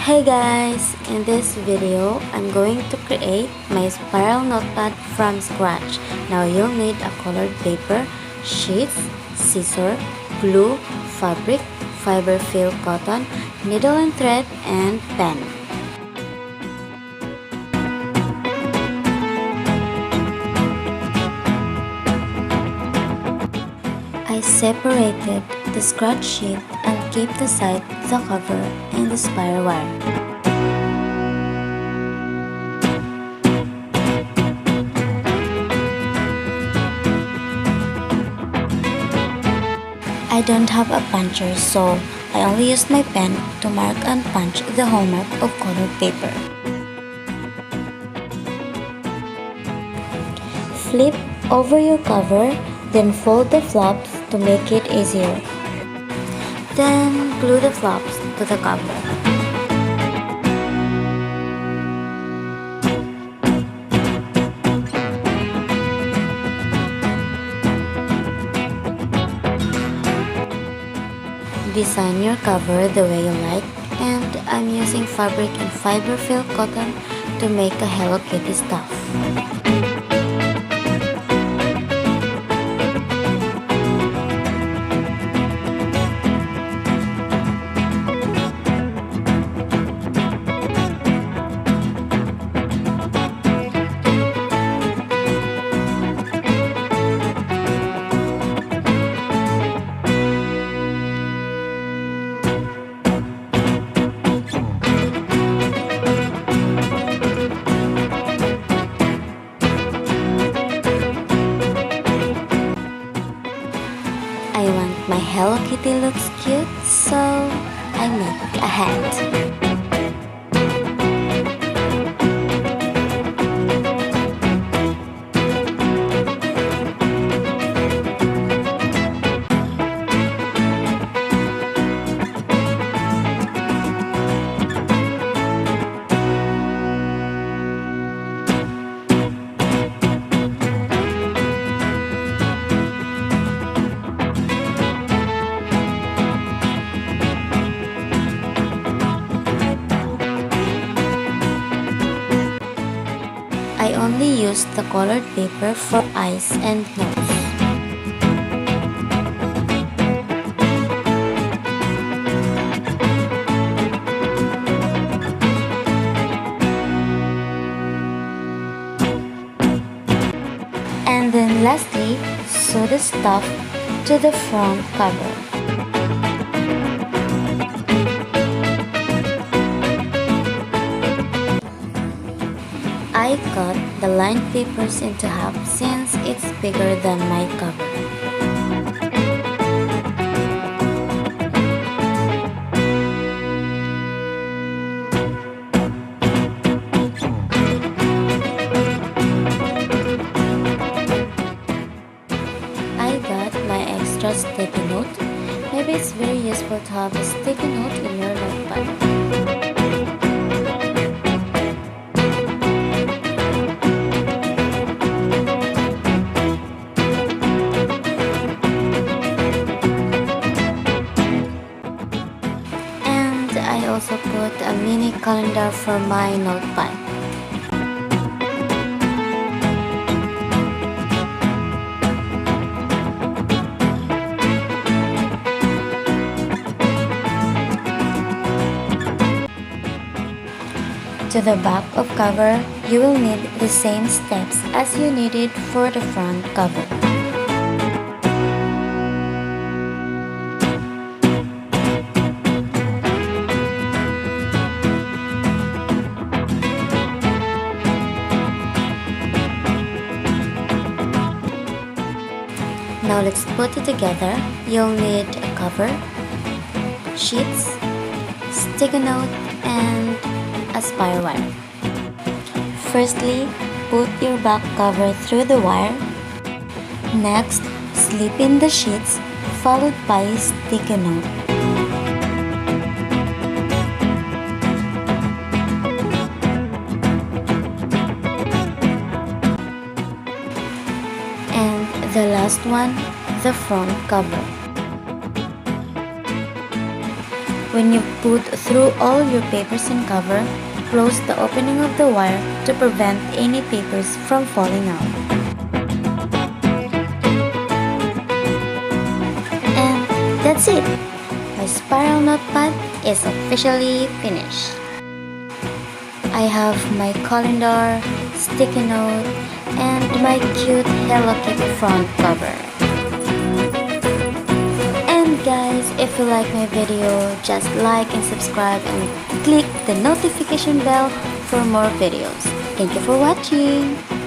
Hey guys! In this video, I'm going to create my spiral notepad from scratch. Now you'll need a colored paper, sheets, scissors, glue, fabric, fiber filled cotton, needle and thread, and pen. I separated the scratch sheet and kept aside the cover and the spiral wire. I don't have a puncher, so I only used my pen to mark and punch the hallmark of colored paper. Flip over your cover, then fold the flaps to make it easier. Then glue the flaps to the cover. Design your cover the way you like, and I'm using fabric and fiber filled cotton to make a Hello Kitty stuff. I want my Hello Kitty looks cute, so I make a hat. I only used the colored paper for eyes and nose. And then lastly, sew the stuff to the front cover. I cut the lined papers into half since it's bigger than my cover. I got my extra sticky note. Maybe it's very useful to have a sticky note in your notepad. I also put a mini calendar for my notepad. To the back of cover, you will need the same steps as you needed for the front cover. Now let's put it together. You'll need a cover, sheets, sticky note, and a spiral wire. Firstly, put your back cover through the wire. Next, slip in the sheets, followed by a sticky note. The last one, the front cover. When you've put through all your papers and cover, close the opening of the wire to prevent any papers from falling out. And that's it! My spiral notepad is officially finished. I have my calendar, sticky note, and my cute Hello Kitty front cover. And guys, if you like my video, just like and subscribe and click the notification bell for more videos. Thank you for watching!